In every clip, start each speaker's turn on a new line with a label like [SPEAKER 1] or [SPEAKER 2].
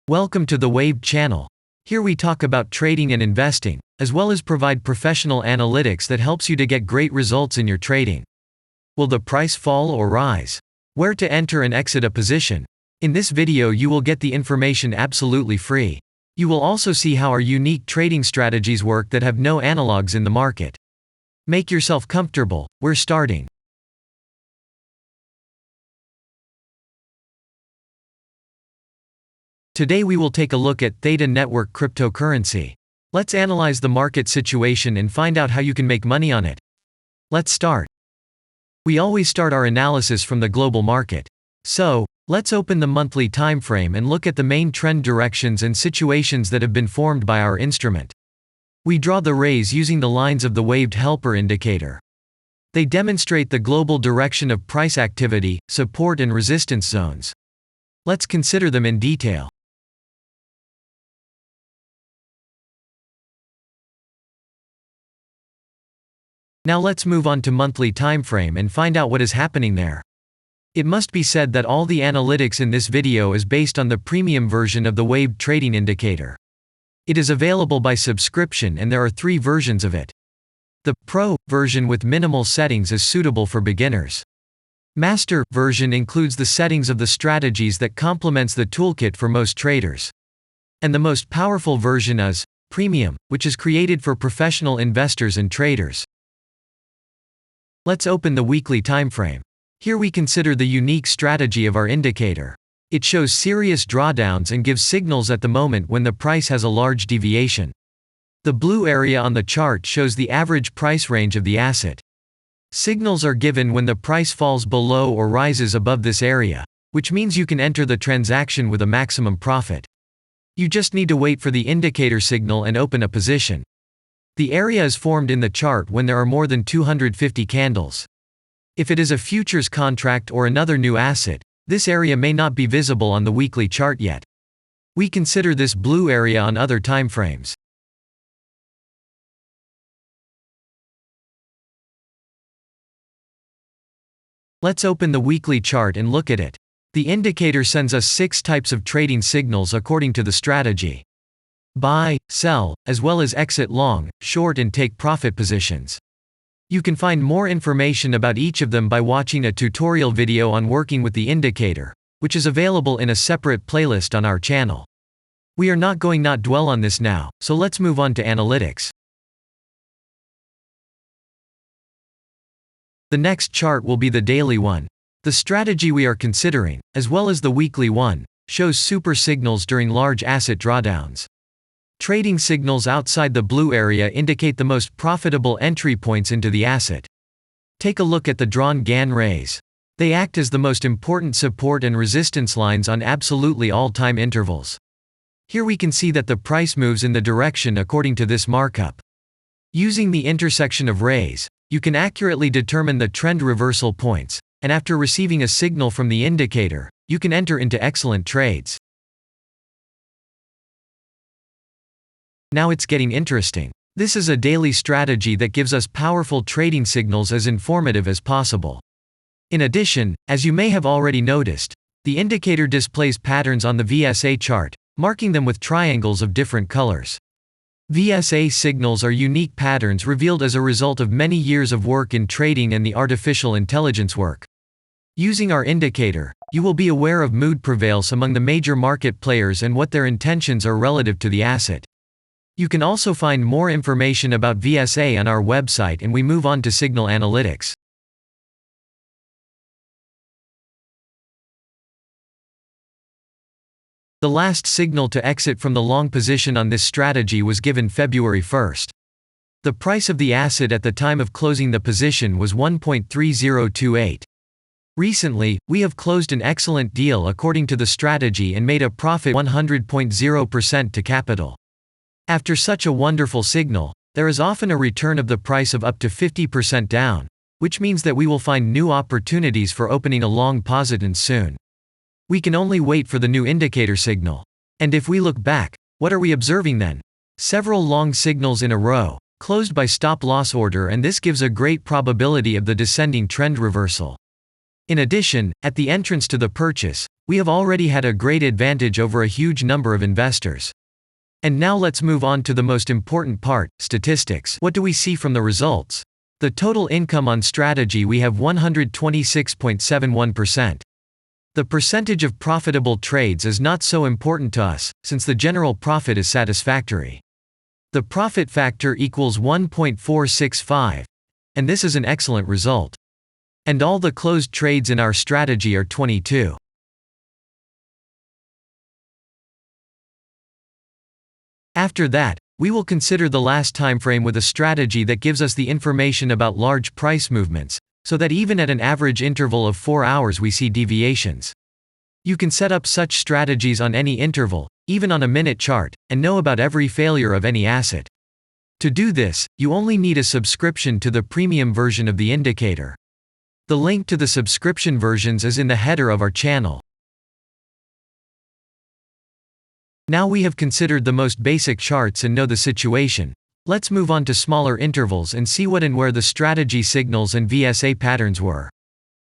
[SPEAKER 1] Welcome to the Waved channel. Here we talk about trading and investing, as well as provide professional analytics that helps you to get great results in your trading. Will the price fall or rise? Where to enter and exit a position? In this video you will get the information absolutely free. You will also see how our unique trading strategies work that have no analogs in the market. Make yourself comfortable, we're starting. Today we will take a look at Theta Network cryptocurrency. Let's analyze the market situation and find out how you can make money on it. Let's start. We always start our analysis from the global market. So, let's open the monthly time frame and look at the main trend directions and situations that have been formed by our instrument. We draw the rays using the lines of the waved helper indicator. They demonstrate the global direction of price activity, support and resistance zones. Let's consider them in detail. Now let's move on to monthly time frame and find out what is happening there. It must be said that all the analytics in this video is based on the premium version of the waved trading indicator. It is available by subscription and there are 3 versions of it. The Pro version with minimal settings is suitable for beginners. Master version includes the settings of the strategies that complements the toolkit for most traders. And the most powerful version is Premium, which is created for professional investors and traders. Let's open the weekly time frame. Here we consider the unique strategy of our indicator. It shows serious drawdowns and gives signals at the moment when the price has a large deviation. The blue area on the chart shows the average price range of the asset. Signals are given when the price falls below or rises above this area, which means you can enter the transaction with a maximum profit. You just need to wait for the indicator signal and open a position. The area is formed in the chart when there are more than 250 candles. If it is a futures contract or another new asset, this area may not be visible on the weekly chart yet. We consider this blue area on other timeframes. Let's open the weekly chart and look at it. The indicator sends us 6 types of trading signals according to the strategy. Buy, sell, as well as exit long, short and take profit positions. You can find more information about each of them by watching a tutorial video on working with the indicator, which is available in a separate playlist on our channel. We are not going to dwell on this now, so let's move on to analytics. The next chart will be the daily one. The strategy we are considering, as well as the weekly one, shows super signals during large asset drawdowns. Trading signals outside the blue area indicate the most profitable entry points into the asset. Take a look at the drawn GAN rays. They act as the most important support and resistance lines on absolutely all time intervals. Here we can see that the price moves in the direction according to this markup. Using the intersection of rays, you can accurately determine the trend reversal points, and after receiving a signal from the indicator, you can enter into excellent trades. Now it's getting interesting. This is a daily strategy that gives us powerful trading signals as informative as possible. In addition, as you may have already noticed, the indicator displays patterns on the VSA chart, marking them with triangles of different colors. VSA signals are unique patterns revealed as a result of many years of work in trading and the artificial intelligence work. Using our indicator, you will be aware of mood prevails among the major market players and what their intentions are relative to the asset. You can also find more information about VSA on our website, and we move on to signal analytics. The last signal to exit from the long position on this strategy was given February 1st. The price of the asset at the time of closing the position was 1.3028. Recently, we have closed an excellent deal according to the strategy and made a profit 100.0% to capital. After such a wonderful signal, there is often a return of the price of up to 50% down, which means that we will find new opportunities for opening a long position soon. We can only wait for the new indicator signal. And if we look back, what are we observing then? Several long signals in a row, closed by stop-loss order, and this gives a great probability of the descending trend reversal. In addition, at the entrance to the purchase, we have already had a great advantage over a huge number of investors. And now let's move on to the most important part, statistics. What do we see from the results? The total income on strategy, we have 126.71%. The percentage of profitable trades is not so important to us, since the general profit is satisfactory. The profit factor equals 1.465, and this is an excellent result. And all the closed trades in our strategy are 22. After that, we will consider the last time frame with a strategy that gives us the information about large price movements, so that even at an average interval of 4 hours we see deviations. You can set up such strategies on any interval, even on a minute chart, and know about every failure of any asset. To do this, you only need a subscription to the premium version of the indicator. The link to the subscription versions is in the header of our channel. Now we have considered the most basic charts and know the situation. Let's move on to smaller intervals and see what and where the strategy signals and VSA patterns were.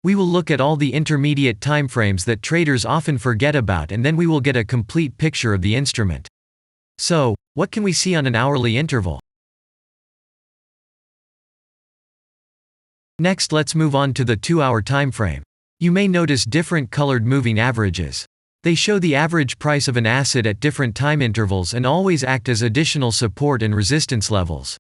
[SPEAKER 1] We will look at all the intermediate timeframes that traders often forget about, and then we will get a complete picture of the instrument. So, what can we see on an hourly interval? Next, let's move on to the 2-hour timeframe. You may notice different colored moving averages. They show the average price of an asset at different time intervals and always act as additional support and resistance levels.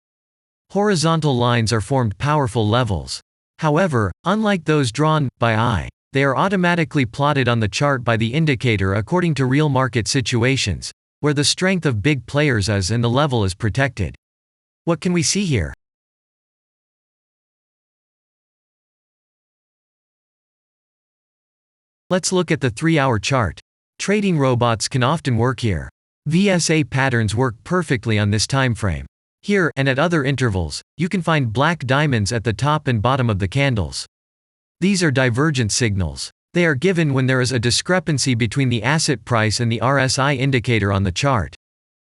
[SPEAKER 1] Horizontal lines are formed powerful levels. However, unlike those drawn by eye, they are automatically plotted on the chart by the indicator according to real market situations, where the strength of big players is and the level is protected. What can we see here? Let's look at the 3-hour chart. Trading robots can often work here. VSA patterns work perfectly on this time frame. Here, and at other intervals, you can find black diamonds at the top and bottom of the candles. These are divergent signals. They are given when there is a discrepancy between the asset price and the RSI indicator on the chart.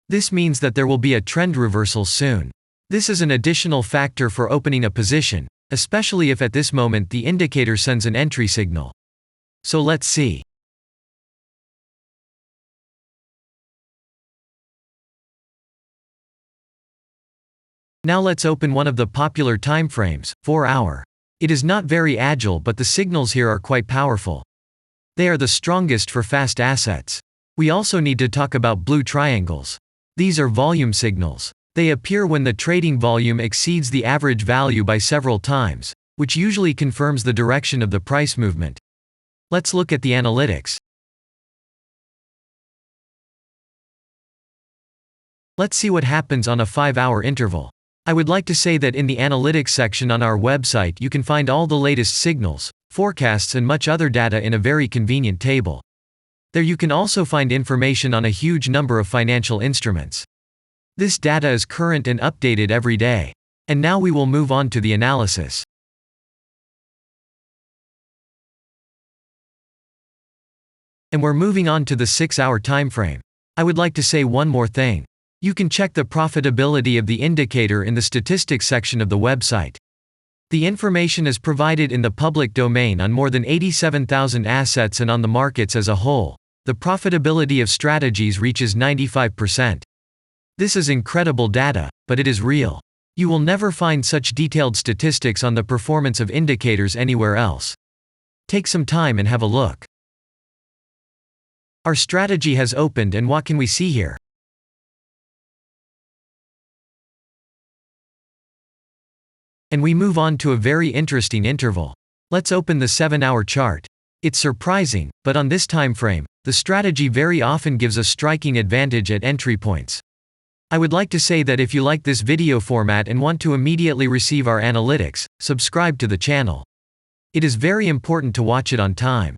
[SPEAKER 1] This means that there will be a trend reversal soon. This is an additional factor for opening a position, especially if at this moment the indicator sends an entry signal. So let's see. Now let's open one of the popular timeframes, 4-hour. It is not very agile, but the signals here are quite powerful. They are the strongest for fast assets. We also need to talk about blue triangles. These are volume signals. They appear when the trading volume exceeds the average value by several times, which usually confirms the direction of the price movement. Let's look at the analytics. Let's see what happens on a 5-hour interval. I would like to say that in the analytics section on our website you can find all the latest signals, forecasts and much other data in a very convenient table. There you can also find information on a huge number of financial instruments. This data is current and updated every day. And now we will move on to the analysis. And we're moving on to the 6-hour timeframe. I would like to say one more thing. You can check the profitability of the indicator in the statistics section of the website. The information is provided in the public domain on more than 87,000 assets and on the markets as a whole. The profitability of strategies reaches 95%. This is incredible data, but it is real. You will never find such detailed statistics on the performance of indicators anywhere else. Take some time and have a look. Our strategy has opened, and what can we see here? And we move on to a very interesting interval. Let's open the 7-hour chart. It's surprising, but on this time frame, the strategy very often gives a striking advantage at entry points. I would like to say that if you like this video format and want to immediately receive our analytics, subscribe to the channel. It is very important to watch it on time.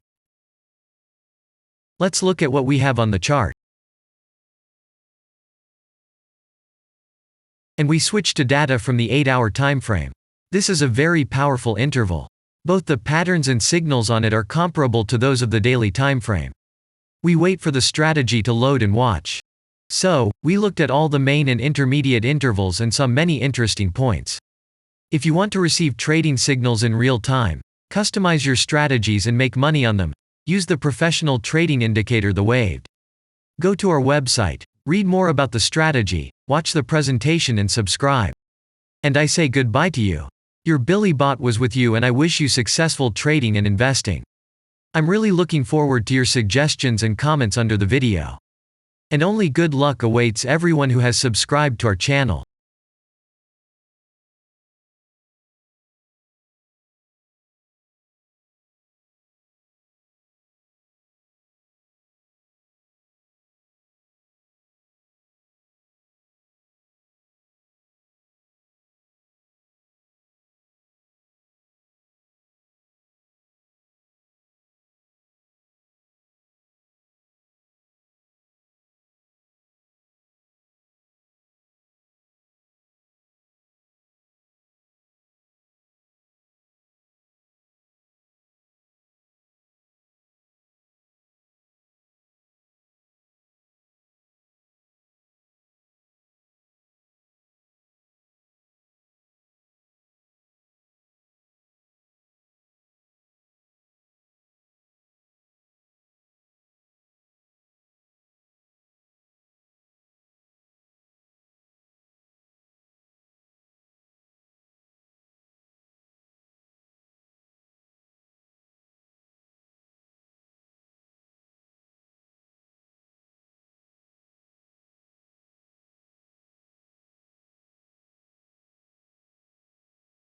[SPEAKER 1] Let's look at what we have on the chart. And we switch to data from the 8-hour time frame. This is a very powerful interval. Both the patterns and signals on it are comparable to those of the daily time frame. We wait for the strategy to load and watch. So, we looked at all the main and intermediate intervals and saw many interesting points. If you want to receive trading signals in real time, Customize your strategies and make money on them. Use the professional trading indicator, the Waved. Go to our website, read more about the strategy, watch the presentation and subscribe. And I say goodbye to you. Your Billy Bot was with you, and I wish you successful trading and investing. I'm really looking forward to your suggestions and comments under the video. And only good luck awaits everyone who has subscribed to our channel.